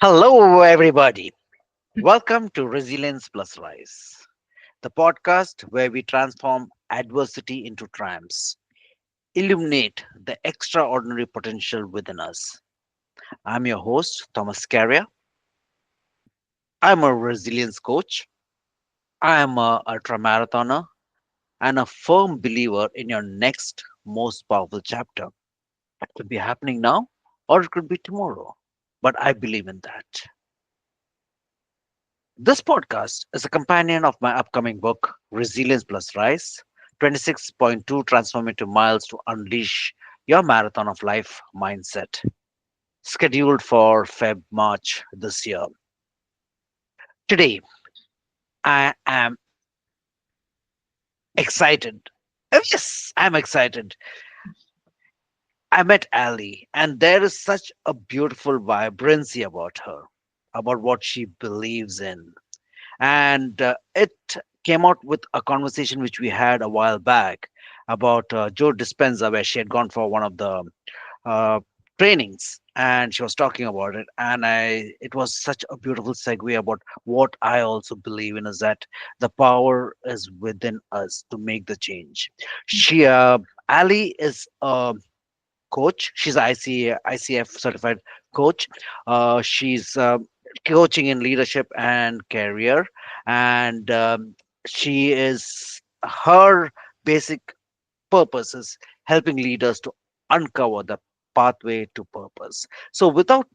Hello, everybody. Welcome to Resilience plus Rise, the podcast where we transform adversity into triumphs, illuminate the extraordinary potential within us. I'm your host, Thomas Carrier. I'm a resilience coach. I am a ultramarathoner and a firm believer in your next most powerful chapter. It could be happening now or it could be tomorrow, but I believe in that. This podcast is a companion of my upcoming book, Resilience plus Rise 26.2 Transformative Miles to Unleash Your Marathon of Life Mindset, scheduled for Feb March this year. Today, I am excited. Yes, I'm excited. I met Ali, and there is such a beautiful vibrancy about her, about what she believes in. And it came out with a conversation which we had a while back about Joe Dispenza, where she had gone for one of the uh, trainings, and she was talking about it. And it was such a beautiful segue about what I also believe in is that the power is within us to make the change. She, Ali, is a coach. She's ICF certified coach. She's coaching in leadership and career, and she is her basic purpose is helping leaders to uncover the pathway to purpose. So, without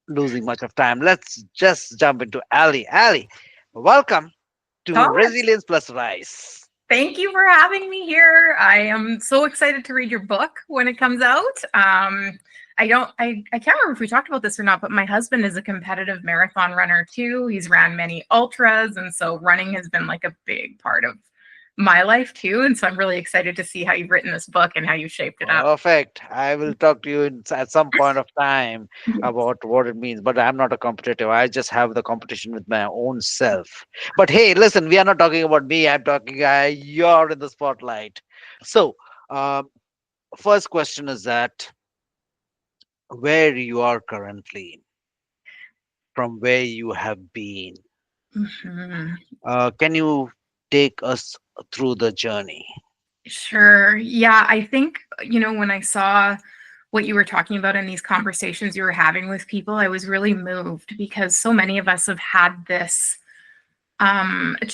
losing much of time, let's just jump into Ali. Ali, welcome to Thomas, Resilience plus Rise. thank you for having me here. I am so excited to read your book when it comes out. I can't remember if we talked about this or not, but my husband is a competitive marathon runner too. He's ran many ultras, and so running has been like a big part of my life too. And so I'm really excited to see how you've written this book and how you shaped it up. Perfect. I will talk to you at some point of time about what it means. But I'm not a competitive. I just have the competition with my own self. But hey, listen, we are not talking about me. I'm talking. You're in the spotlight. So, um, first question is that where you are currently, from where you have been. Mhm. Can you take us through the journey? Sure. Yeah, I think, when I saw what you were talking about in these conversations you were having with people, I was really moved because so many of us have had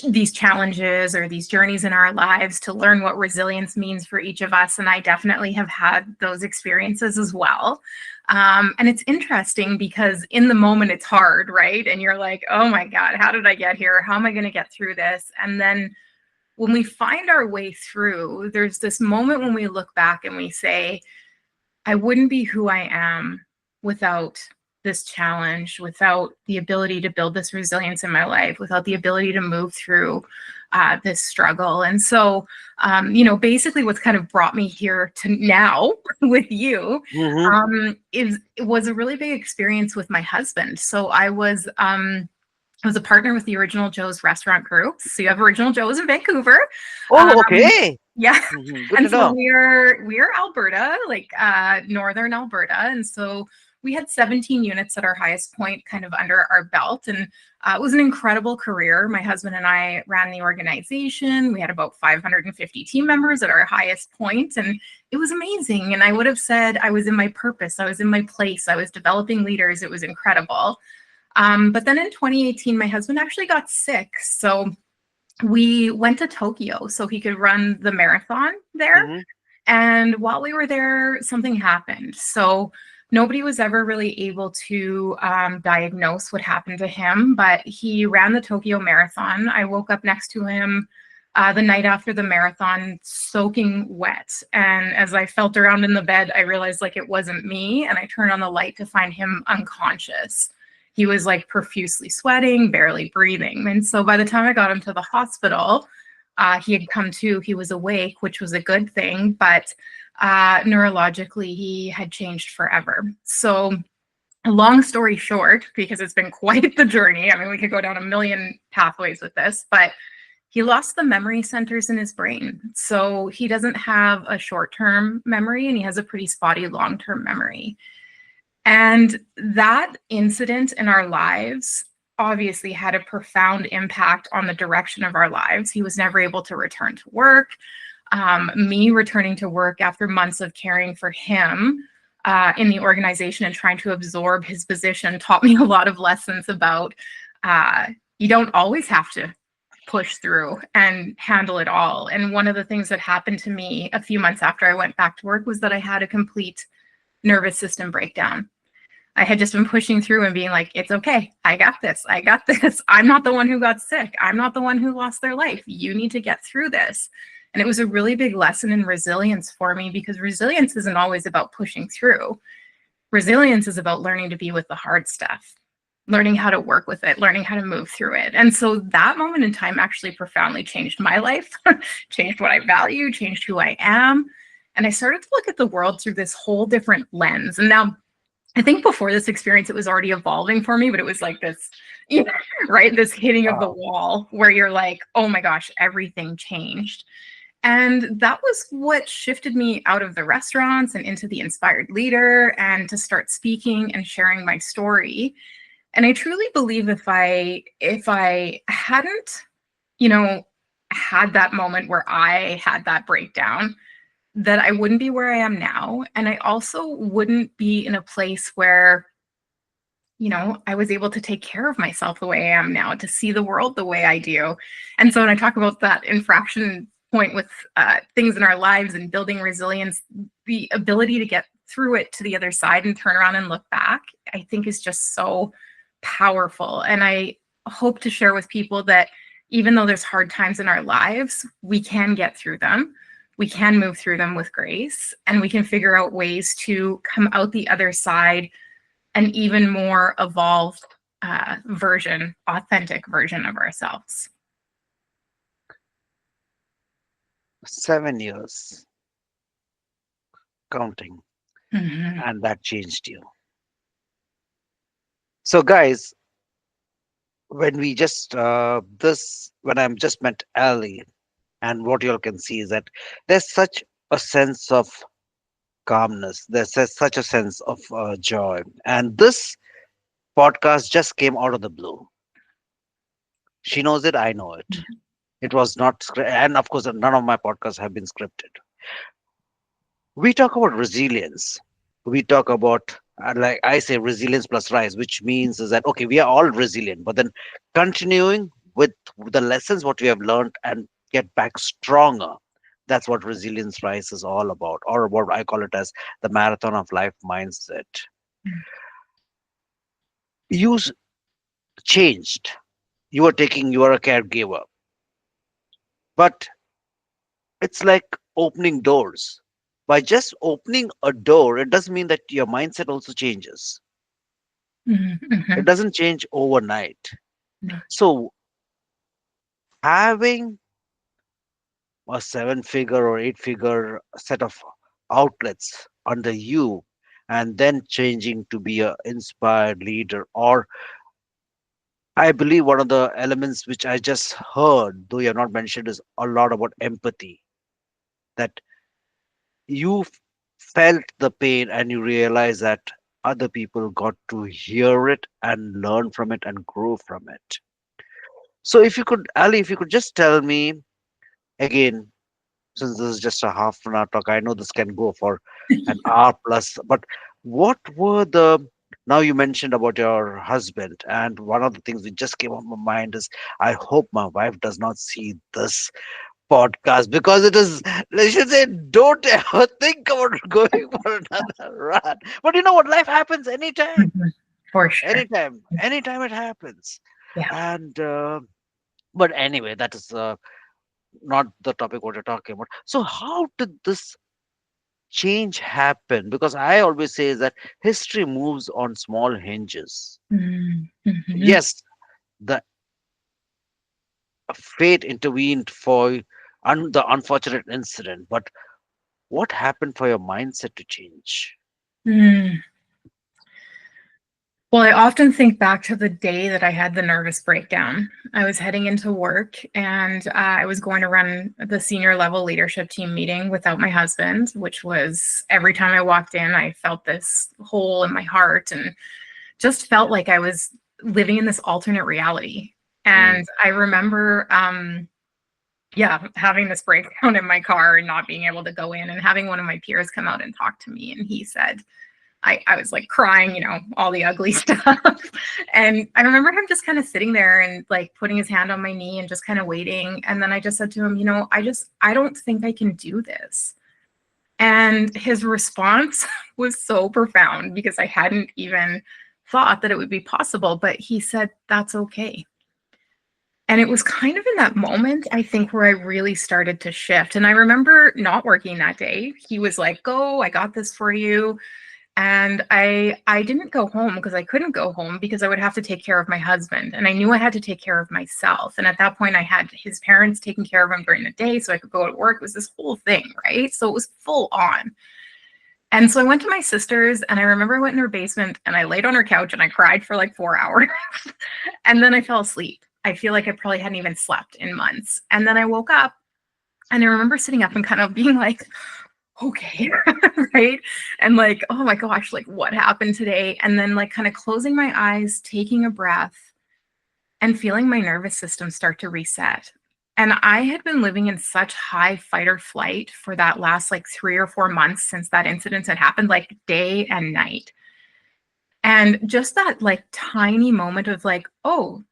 these challenges or these journeys in our lives to learn what resilience means for each of us. And I definitely have had those experiences as well. And it's interesting because in the moment it's hard, right? And you're like, oh my God, how did I get here? How am I going to get through this? And then when we find our way through, there's this moment when we look back and we say, I wouldn't be who I am without this challenge, without the ability to build this resilience in my life, without the ability to move through this struggle. And so, basically, what's kind of brought me here to now with you Hmm. it was a really big experience with my husband. So I was a partner with the Original Joe's restaurant group. So you have Original Joe's in Vancouver. Oh, Um, okay. yeah. Good to And so know. we're Alberta, like northern Alberta. And so we had 17 units at our highest point kind of under our belt. And it was an incredible career. My husband and I ran the organization. We had about 550 team members at our highest point, and it was amazing. And I would have said I was in my purpose. I was in my place. I was developing leaders. It was incredible. But then in 2018, my husband actually got sick. So we went to Tokyo so he could run the marathon there. Hmm. And while we were there, something happened. So nobody was ever really able to diagnose what happened to him, but he ran the Tokyo Marathon. I woke up next to him the night after the marathon, soaking wet. And as I felt around in the bed, I realized like it wasn't me. And I turned on the light to find him unconscious. He was like profusely sweating, barely breathing. And so by the time I got him to the hospital, he had come to, he was awake, which was a good thing, but neurologically, he had changed forever. So, long story short, because it's been quite the journey, I mean, we could go down a million pathways with this, but he lost the memory centers in his brain. So, he doesn't have a short term memory and he has a pretty spotty long term memory. And that incident in our lives obviously had a profound impact on the direction of our lives. He was never able to return to work. Me returning to work after months of caring for him in the organization and trying to absorb his position taught me a lot of lessons about uh, you don't always have to push through and handle it all. And one of the things that happened to me a few months after I went back to work was that I had a complete nervous system breakdown. I had just been pushing through and being like, it's okay. I got this. I got this. I'm not the one who got sick. I'm not the one who lost their life. You need to get through this. And it was a really big lesson in resilience for me, because resilience isn't always about pushing through. Resilience is about learning to be with the hard stuff, learning how to work with it, learning how to move through it. And so that moment in time actually profoundly changed my life, changed what I value, changed who I am. And I started to look at the world through this whole different lens. And now I think before this experience, it was already evolving for me, but it was like this, you know, right? This hitting of the Wow. wall where you're like, oh my gosh, everything changed. And that was what shifted me out of the restaurants and into the inspired leader and to start speaking and sharing my story. And I truly believe if I hadn't, you know, had that moment where I had that breakdown, that I wouldn't be where I am now. And I also wouldn't be in a place where, I was able to take care of myself the way I am now, to see the world the way I do. And so when I talk about that infraction point with things in our lives and building resilience, the ability to get through it to the other side and turn around and look back, I think is just so powerful. And I hope to share with people that even though there's hard times in our lives, we can get through them. We can move through them with grace, and we can figure out ways to come out the other side an even more evolved version, authentic version of ourselves. 7 years counting, Mhm. and that changed you. So, guys, when we just this when I'm just met Ali, and what you all can see is that there's such a sense of calmness. Such a sense of joy, and this podcast just came out of the blue. She knows it. I know it. It was not, and of course, none of my podcasts have been scripted. We talk about resilience. We talk about, like I say, resilience plus rise, which means is that okay, we are all resilient, but then continuing with the lessons what we have learned and get back stronger. That's what resilience rise is all about, or what I call it as the marathon of life mindset. You changed. You are a caregiver, but it's like opening doors. By just opening a door, it doesn't mean that your mindset also changes. Mhm. It Mhm. doesn't change overnight. No. So having a 7 figure or 8 figure set of outlets under you, and then changing to be a inspired leader, or I believe one of the elements which I just heard, though you have not mentioned, is a lot about empathy. That you felt the pain and you realize that other people got to hear it and learn from it and grow from it. So if you could, Ali, if you could just tell me again, since this is just a half an hour talk, I know this can go for an hour plus, but what were the, now you mentioned about your husband, and one of the things which just came on my mind is I hope my wife does not see this podcast, because it is, let's just say, don't ever think about going for another run. But you know what, life happens anytime, Mhm. For sure. anytime it happens. Yeah. And but anyway, that is not the topic what you're talking about. So how did this change happen? Because I always say is that history moves on small hinges. Mhm. Mhm. Yes, the fate intervened for the unfortunate incident, but what happened for your mindset to change? Mm. Well, I often think back to the day that I had the nervous breakdown. I was heading into work and I was going to run the senior level leadership team meeting without my husband, which was every time I walked in, I felt this hole in my heart and just felt like I was living in this alternate reality. Mm, And I remember, yeah, having this breakdown in my car and not being able to go in and having one of my peers come out and talk to me. And he said, I was like crying, all the ugly stuff. And I remember him just kind of sitting there and like putting his hand on my knee and just kind of waiting. And then I just said to him, I don't think I can do this. And his response was so profound because I hadn't even thought that it would be possible. But he said, that's okay. And it was kind of in that moment, I think, where I really started to shift. And I remember not working that day. He was like, go, I got this for you. And I didn't go home because I couldn't go home because I would have to take care of my husband. And I knew I had to take care of myself. And at that point, I had his parents taking care of him during the day so I could go to work. It was this whole thing, right? So it was full on. And so I went to my sister's and I remember I went in her basement and I laid on her couch and I cried for like 4 hours. And then I fell asleep. I feel like I probably hadn't even slept in months. And then I woke up and I remember sitting up and kind of being like, okay, right? And like, oh my gosh, like what happened today? And then like kind of closing my eyes, taking a breath, and feeling my nervous system start to reset. And I had been living in such high fight or flight for that last like 3 or 4 months since that incident had happened, like day and night. And just that like tiny moment of like, oh,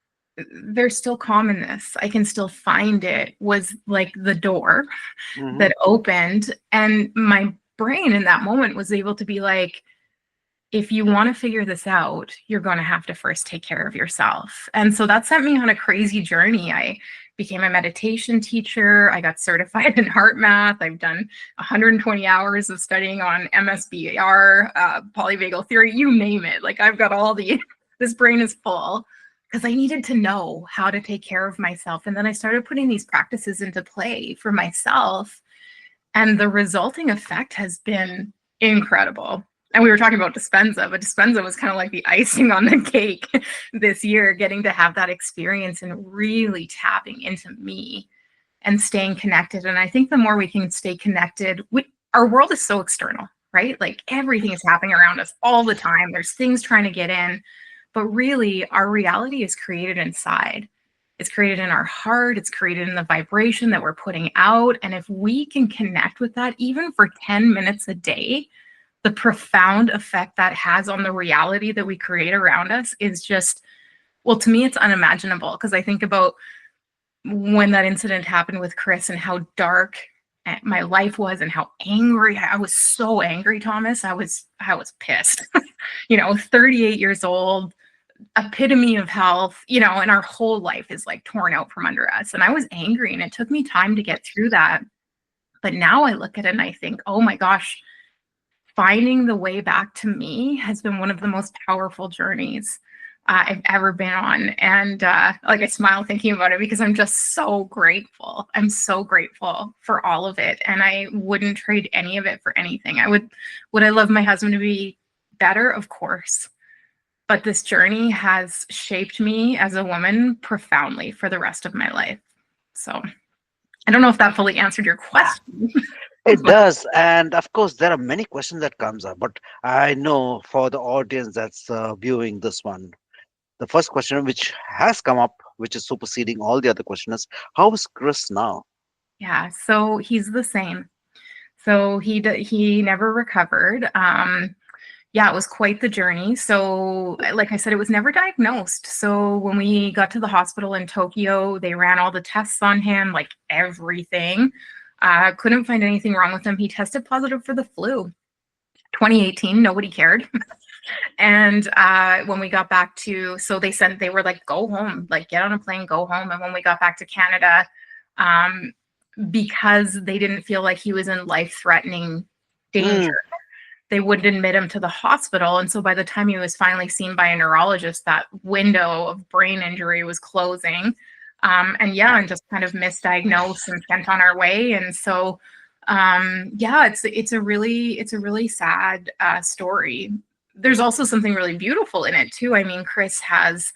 there's still calm in this. I can still find it was like the door mhm. that opened. And my brain in that moment was able to be like, if you want to figure this out, you're going to have to first take care of yourself. And so that sent me on a crazy journey. I became a meditation teacher. I got certified in heart math. I've done 120 hours of studying on MSBR, polyvagal theory, you name it. Like I've got all the, this brain is full because I needed to know how to take care of myself. And then I started putting these practices into play for myself. And the resulting effect has been incredible. And we were talking about Dispenza, but Dispenza was kind of like the icing on the cake this year, getting to have that experience and really tapping into me and staying connected. And I think the more we can stay connected, our world is so external, right? Like everything is happening around us all the time. There's things trying to get in, but really our reality is created inside. It's created in our heart. It's created in the vibration that we're putting out. And if we can connect with that, even for 10 minutes a day, the profound effect that has on the reality that we create around us is just, well, to me, it's unimaginable. Because I think about when that incident happened with Chris and how dark my life was and how angry I was. So angry, Thomas. I was pissed. 38 years old, epitome of health, and our whole life is like torn out from under us. And I was angry and it took me time to get through that. But now I look at it and I think, oh my gosh, finding the way back to me has been one of the most powerful journeys I've ever been on. And like I smile thinking about it because I'm just so grateful. I'm so grateful for all of it. And I wouldn't trade any of it for anything. Would I love my husband to be better? Of course. But this journey has shaped me as a woman profoundly for the rest of my life. So I don't know if that fully answered your question. It does, and of course, there are many questions that comes up. But I know for the audience that's viewing this one, the first question which has come up, which is superseding all the other questions, how is Chris now? Yeah, so he's the same. So he never recovered. Yeah, it was quite the journey. So, like I said, it was never diagnosed. So when we got to the hospital in Tokyo, they ran all the tests on him, like everything. Couldn't find anything wrong with him. He tested positive for the flu. 2018, nobody cared. And when we got back to, so they were like, go home, like get on a plane, go home. And when we got back to Canada, um, because they didn't feel like he was in life-threatening danger, Mm, they wouldn't admit him to the hospital. And so by the time he was finally seen by a neurologist, that window of brain injury was closing. And yeah, and just kind of misdiagnosed and sent on our way. And so yeah, it's a really sad story. there's also something really beautiful in it too. I mean, Chris has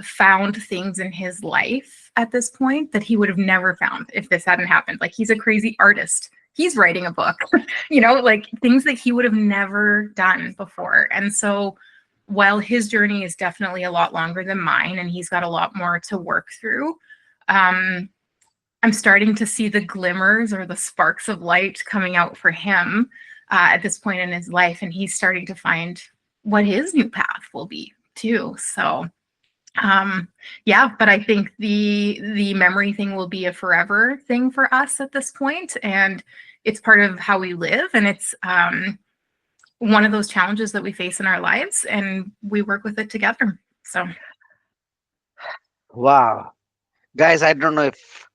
found things in his life at this point that he would have never found if this hadn't happened. Like, he's a crazy artist. He's writing a book, like things that he would have never done before. And so, while his journey is definitely a lot longer than mine and he's got a lot more to work through, um, I'm starting to see the glimmers or the sparks of light coming out for him at this point in his life. And he's starting to find what his new path will be too. So, yeah, but I think the memory thing will be a forever thing for us at this point, and it's part of how we live, and it's one of those challenges that we face in our lives, and we work with it together. So, Wow. Guys, I don't know if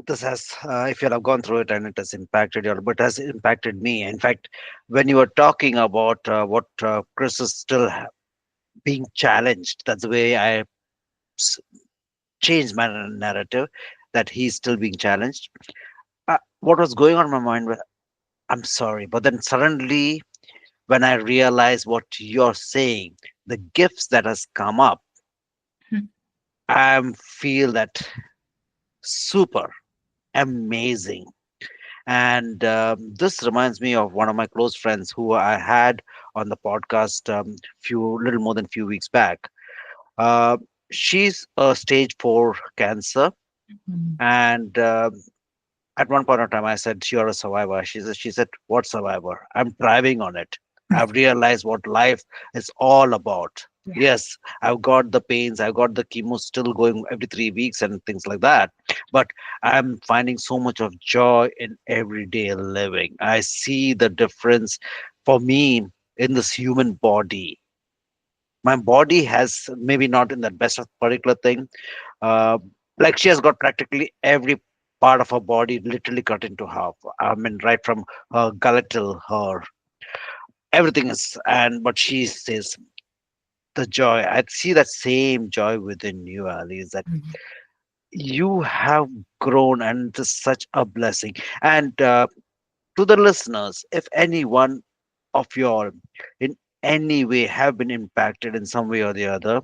this has, if you have gone through it and it has impacted you, but it has impacted me. In fact, when you were talking about what Chris is still being challenged, that's the way I s- changed my narrative, that he's still being challenged. What was going on in my mind? I'm sorry, but then suddenly, when I realize what you're saying, the gifts that has come up, I feel that super amazing. And this reminds me of one of my close friends who I had on the podcast few little more than few weeks back. Uh, she's a stage 4 cancer, mhm. and at one point of time, I said, "You're a survivor." She said, "What survivor? I'm thriving on it. I've realized what life is all about. Yeah. Yes, I've got the pains, I've got the chemo still going every 3 weeks and things like that. But I'm finding so much of joy in everyday living. I see the difference for me in this human body. My body has maybe not in that best of particular thing, uh, like she has got practically every part of her body literally cut into half. I mean, right from her gullet till her everything is. And but she says the joy. I see that same joy within you, Ali. Is that Mhm. you have grown, and it's such a blessing. And to the listeners, if anyone of your in any way have been impacted in some way or the other,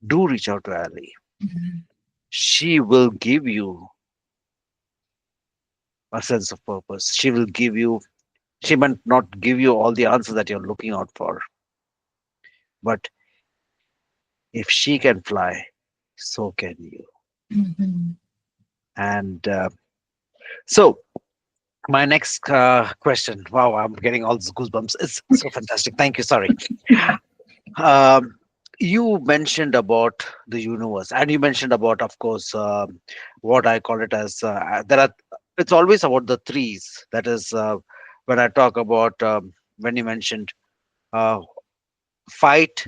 do reach out to Ali. Mhm. She will give you a sense of purpose. She will give you, she might not give you all the answers that you're looking out for, but if she can fly, so can you. Mhm. And so, my next question, wow, I'm getting all these goosebumps. It's so fantastic. Thank you. Sorry. Um, you mentioned about the universe, and you mentioned about, of course, what I call it as there are, it's always about the threes. That is, when I talk about, when you mentioned uh, fight,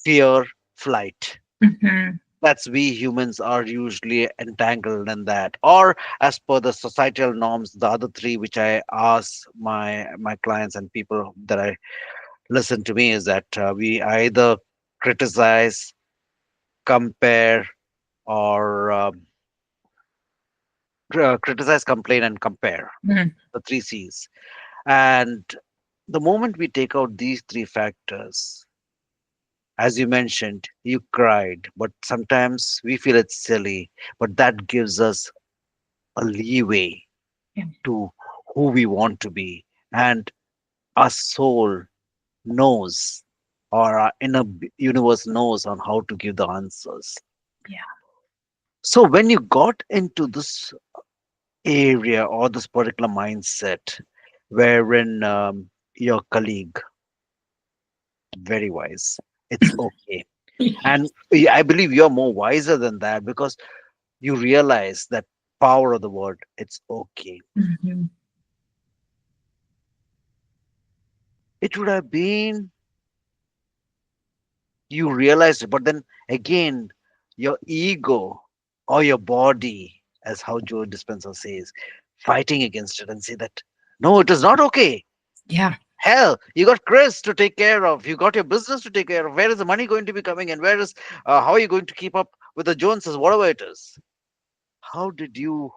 fear, flight. Mhm. That's we humans are usually entangled in that. Or as per the societal norms, the other three which I ask my clients and people that I listen to me is that we either criticize, compare, or criticize, complain, and compare. Mhm. The three C's. And the moment we take out these three factors, as you mentioned, you cried, but sometimes we feel it's silly, but that gives us a leeway Yeah. to who we want to be. And our soul knows, or our universe knows on how to give the answers. Yeah. So when you got into this area or this particular mindset, wherein your colleague, very wise, it's okay. And I believe you're more wiser than that because you realize that power of the word, it's okay. Mhm. It would have been, you realized it, but then again, your ego or your body, as how Joe Dispenza says, fighting against it and say that no, it is not okay. Yeah. Hell, you got Chris to take care of, you got your business to take care of. Where is the money going to be coming in? Where is how are you going to keep up with the Joneses, whatever it is? How did you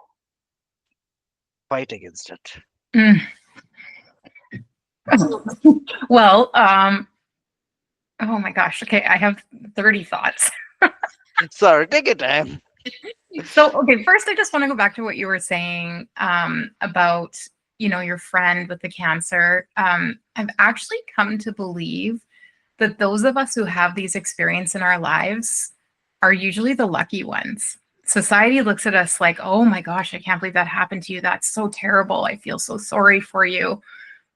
fight against it? Mm. Well, oh my gosh. Okay, I have 30 thoughts. Sorry, take your time. So, okay, first I just want to go back to what you were saying about, your friend with the cancer. I've actually come to believe that those of us who have these experiences in our lives are usually the lucky ones. Society looks at us like, oh my gosh, I can't believe that happened to you. That's so terrible. I feel so sorry for you.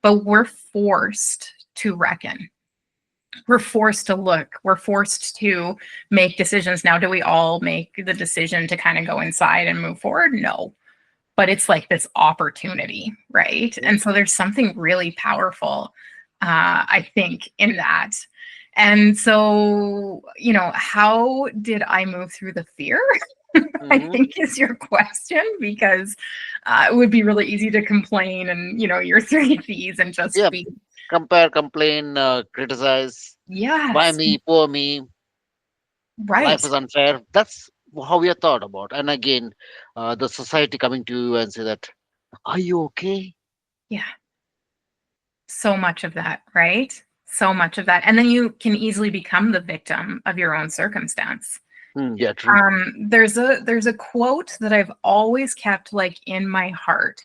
But we're forced to reckon. We're forced to look. We're forced to make decisions. Now, do we all make the decision to kind of go inside and move forward? No. But it's like this opportunity, right? And so there's something really powerful, I think, in that. And so, how did I move through the fear? I Hmm. think is your question, because it would be really easy to complain and, your three Cs and just Yeah, be, compare, complain, criticize. Why yes, me? Poor me. Life right. is unfair. That's how we are thought about. And again, the society coming to you and say that, are you okay? Yeah. So much of that, right? So much of that. And then you can easily become the victim of your own circumstance. Hmm, yeah, true. There's a quote that I've always kept like in my heart.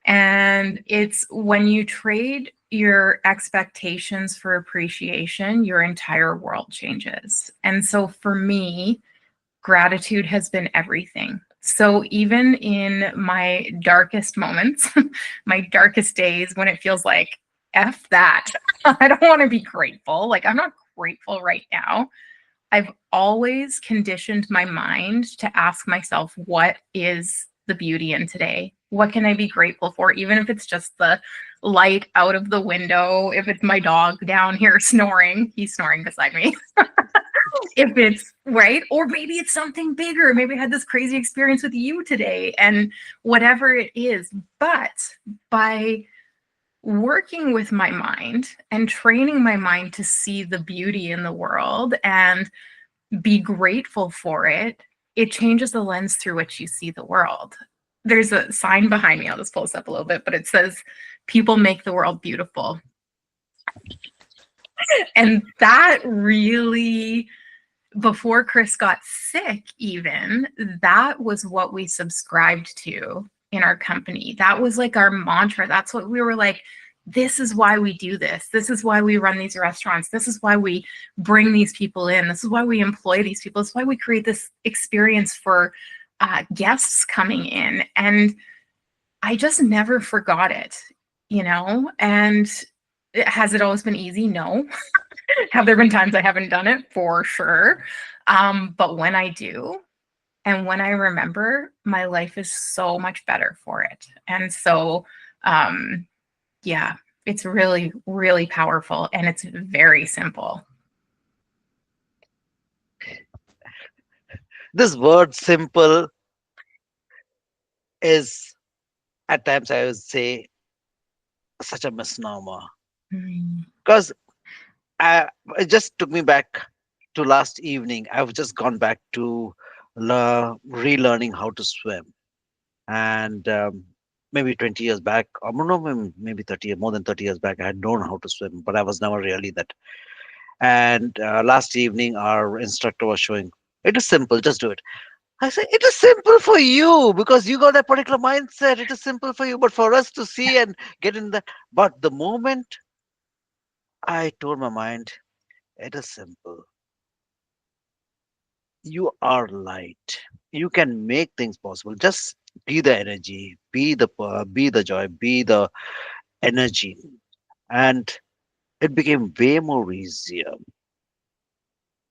And it's when you trade your expectations for appreciation, your entire world changes. And so for me, gratitude has been everything. So even in my darkest moments, my darkest days when it feels like F that, I don't want to be grateful. Like I'm not grateful right now. I've always conditioned my mind to ask myself, what is the beauty in today? What can I be grateful for? Even if it's just the light out of the window, if it's my dog down here snoring, he's snoring beside me. If it's right, or maybe it's something bigger. Maybe I had this crazy experience with you today, and whatever it is. But by working with my mind and training my mind to see the beauty in the world and be grateful for it, it changes the lens through which you see the world. There's a sign behind me. I'll just pull this up a little bit, but it says, people make the world beautiful. And that really, before Chris got sick, even, that was what we subscribed to in our company. That was like our mantra. That's what we were like, this is why we do this. This is why we run these restaurants. This is why we bring these people in. This is why we employ these people. This is why we create this experience for guests coming in. And I just never forgot it. And has it always been easy? No. Have there been times I haven't done it? For sure. But when I do, and when I remember, my life is so much better for it. And so, um, yeah, it's really, really powerful, and it's very simple. This word simple is, at times, I would say, such a misnomer. Mm. Because it just took me back to last evening. I've just gone back to relearning how to swim. And maybe 20 years back, or no, maybe 30, more than 30 years back, I had known how to swim, but I was never really that. And last evening, our instructor was showing, it is simple, just do it. I said, it is simple for you because you got a particular mindset. It is simple for you, but for us to see and get in that. But the moment I told my mind, it is simple. You are light. You can make things possible. Just be the energy, be the joy, be the energy. And it became way more easier.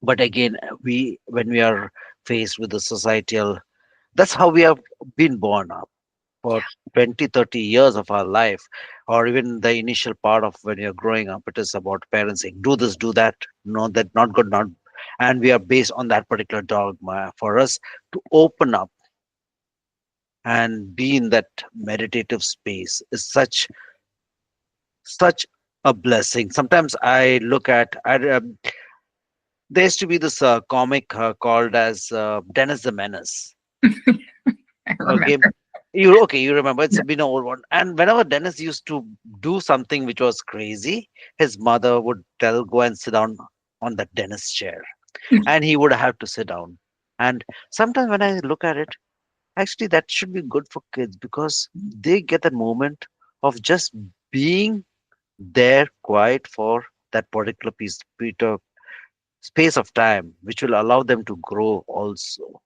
But again, we when we are faced with the societal, that's how we have been born up for 20, 30 years of our life, or even the initial part of when you're growing up. It is about parents saying, do this, do that, no, that not good, not. And we are based on that particular dogma. For us to open up and be in that meditative space is such a blessing. Sometimes I look at, there used to be this comic called as Dennis the Menace. I Okay, remember. You okay? You remember? It's been an old one. And whenever Dennis used to do something which was crazy, his mother would tell, "Go and sit down on that Dennis chair," and he would have to sit down. And sometimes when I look at it, actually, that should be good for kids because they get that moment of just being there, quiet for that particular space of time, which will allow them to grow also.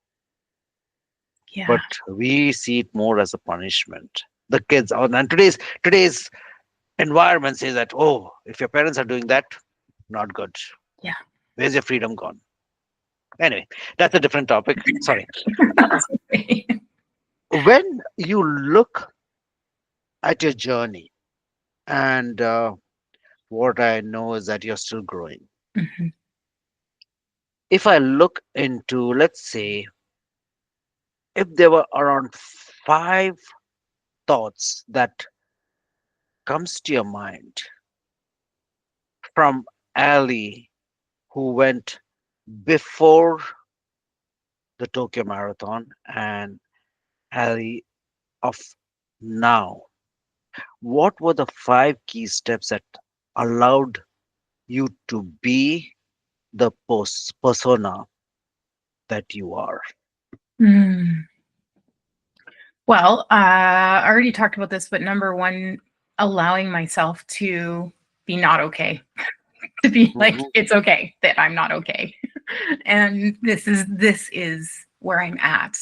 Yeah. But we see it more as a punishment. The kids, and today's environment says that, oh, if your parents are doing that, not good. Yeah. Where's your freedom gone? Anyway, that's a different topic. Sorry. That's okay. When you look at your journey, and what I know is that you're still growing. Mhm. If I look into, let's say, if there were around five thoughts that comes to your mind from Ali, who went before the Tokyo Marathon, and Ali of now, what were the five key steps that allowed you to be the persona that you are? Mm. Well, I already talked about this, but number one, allowing myself to be not okay, to be like, Mhm. it's okay that I'm not okay. And this is where I'm at.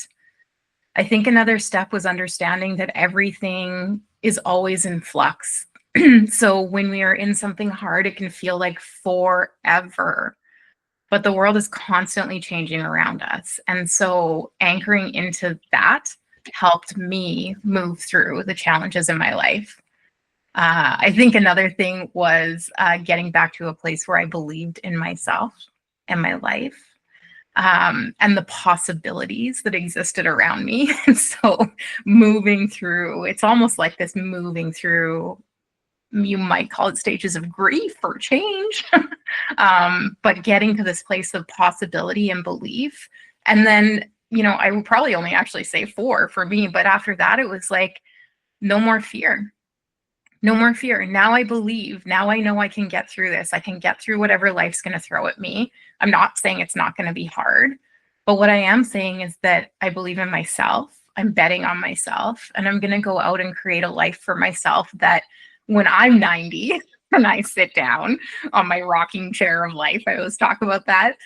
I think another step was understanding that everything is always in flux. So when we are in something hard, it can feel like forever, but the world is constantly changing around us. And so anchoring into that helped me move through the challenges in my life. I think another thing was getting back to a place where I believed in myself and my life, and the possibilities that existed around me. And so moving through, it's almost like this moving through, you might call it stages of grief or change, but getting to this place of possibility and belief. And then, I would probably only actually say four for me, but after that, it was like, no more fear. No more fear. Now I believe. Now I know I can get through this. I can get through whatever life's going to throw at me. I'm not saying it's not going to be hard, but what I am saying is that I believe in myself. I'm betting on myself, and I'm going to go out and create a life for myself that when I'm 90 and I sit down on my rocking chair of life, I always talk about that.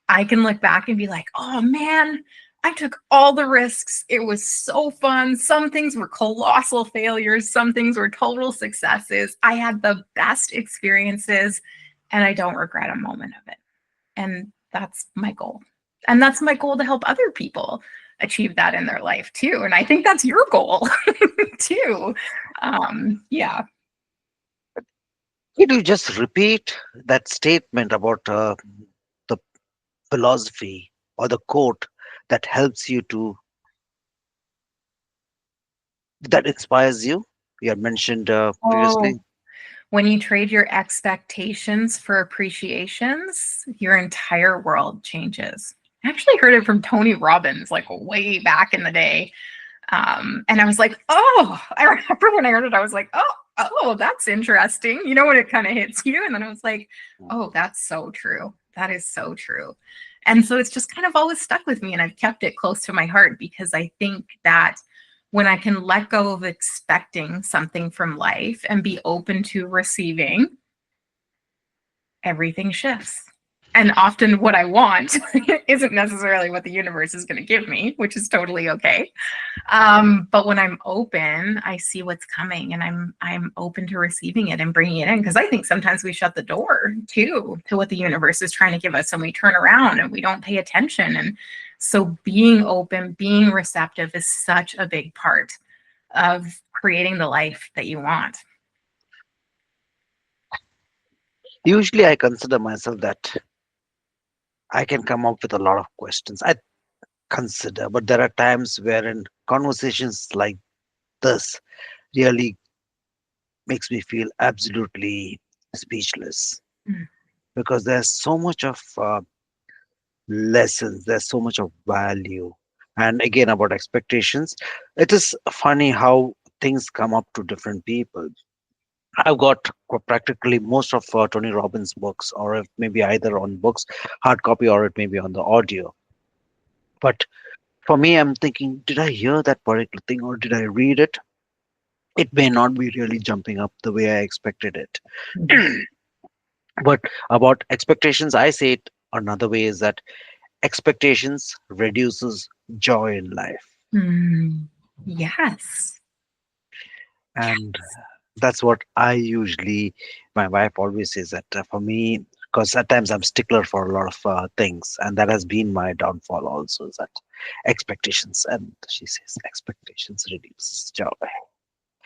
I can look back and be like, oh man, I took all the risks. It was so fun. Some things were colossal failures, some things were total successes. I had the best experiences, and I don't regret a moment of it. And that's my goal. And that's my goal, to help other people achieve that in their life too. And I think that's your goal too. Yeah. Could you just repeat that statement about the philosophy or the quote that helps you to, that inspires you? You had mentioned Oh, previously. when you trade your expectations for appreciations, your entire world changes. I actually heard it from Tony Robbins like way back in the day. And I was like, oh, I remember when I heard it, I was like, oh, that's interesting. You know, when it kind of hits you. And then I was like, oh, that's so true. That is so true. And so it's just kind of always stuck with me. And I've kept it close to my heart because I think that when I can let go of expecting something from life and be open to receiving, everything shifts. And often what I want isn't necessarily what the universe is going to give me, which is totally okay. But when I'm open, I see what's coming, and I'm open to receiving it and bringing it in, because I think sometimes we shut the door too to what the universe is trying to give us, and we turn around and we don't pay attention. And so being open, being receptive is such a big part of creating the life that you want. Usually, I consider myself that I can come up with a lot of questions. I consider, but there are times wherein conversations like this really makes me feel absolutely speechless Mm. because there's so much of lessons, there's so much of value, And again, about expectations, it is funny how things come up to different people. I've got practically most of Tony Robbins' books, or if maybe either on books, hard copy, or it may be on the audio. But for me, I'm thinking, did I hear that particular thing or did I read it? It may not be really jumping up the way I expected it. But about expectations, I say it another way is that expectations reduces joy in life. Mm, yes. And that's what I usually, my wife always says that for me, because at times I'm stickler for a lot of things, and that has been my downfall also, is that expectations. And she says expectations reduces joy.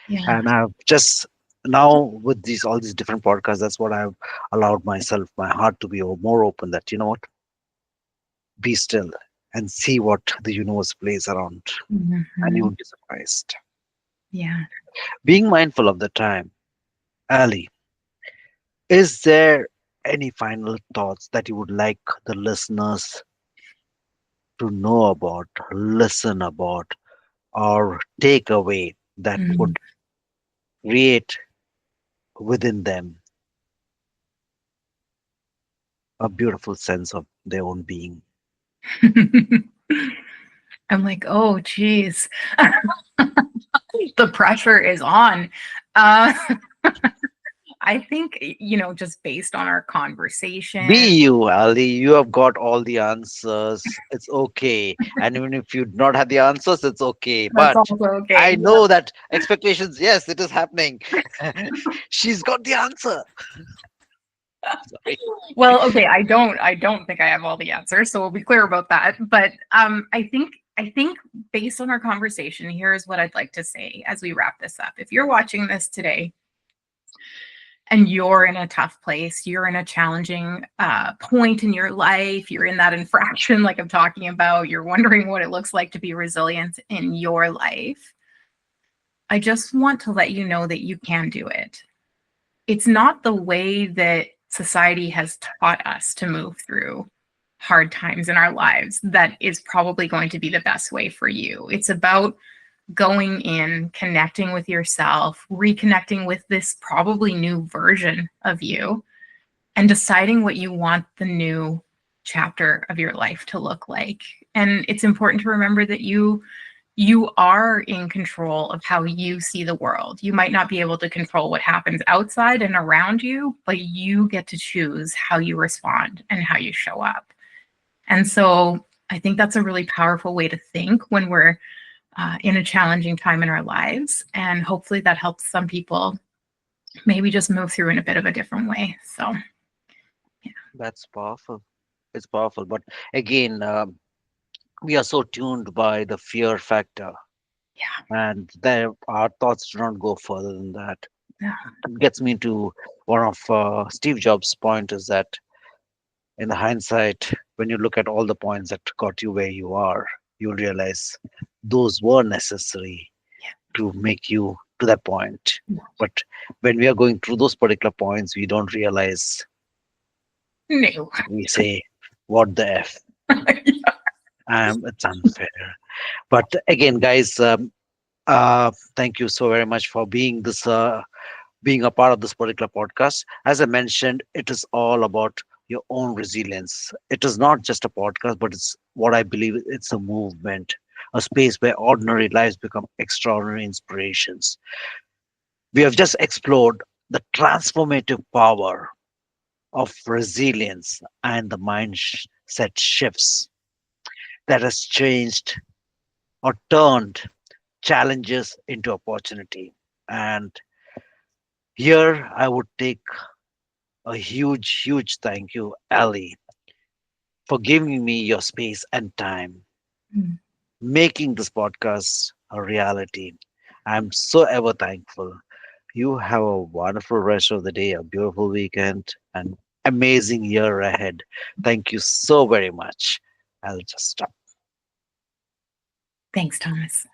Yeah. And I've just now with these all these different podcasts, that's what I've allowed myself, my heart to be more open. That you know what, be still and see what the universe plays around, and you Mhm. would be surprised. Yeah. Being mindful of the time, Ali. Is there any final thoughts that you would like the listeners to know about, listen about, or take away that Mm. would create within them a beautiful sense of their own being? I'm like, oh, geez, the pressure is on. Uh, I think, just based on our conversation, Be you, Ali. You have got all the answers. It's okay. And even if you do not have the answers, it's okay. that's But also okay. I know that expectations, yes, it is happening. She's got the answer. Sorry. Well, okay, I don't think I have all the answers, so we'll be clear about that. But I think based on our conversation, here's what I'd like to say as we wrap this up. If you're watching this today and you're in a tough place, you're in a challenging point in your life, you're in that infraction like I'm talking about, you're wondering what it looks like to be resilient in your life, I just want to let you know that you can do it. It's not the way that society has taught us to move through hard times in our lives that is probably going to be the best way for you. It's about going in, connecting with yourself, reconnecting with this probably new version of you, and deciding what you want the new chapter of your life to look like. And it's important to remember that you are in control of how you see the world. You might not be able to control what happens outside and around you, but you get to choose how you respond and how you show up. And so I think that's a really powerful way to think when we're in a challenging time in our lives. And hopefully that helps some people maybe just move through in a bit of a different way. So, yeah. That's powerful. It's powerful. But again, we are so tuned by the fear factor, Yeah. and there our thoughts do not go further than that. Yeah. It gets me to one of Steve Jobs' point is that in the hindsight, when you look at all the points that got you where you are, you'll realize those were necessary to make you to that point. Yeah. But when we are going through those particular points, we don't realize. No. We say, "What the f?" It's unfair. But again, guys, thank you so very much for being a part of this particular podcast. As I mentioned, it is all about your own resilience. It is not just a podcast, but it's what I believe it's a movement, a space where ordinary lives become extraordinary inspirations. We have just explored the transformative power of resilience and the mindset shifts that has changed or turned challenges into opportunity. And here I would take a huge, huge thank you, Ali, for giving me your space and time, Mm. making this podcast a reality. I'm so ever thankful. You have a wonderful rest of the day, a beautiful weekend, and amazing year ahead. Thank you so very much. I'll just stop. Thanks, Thomas.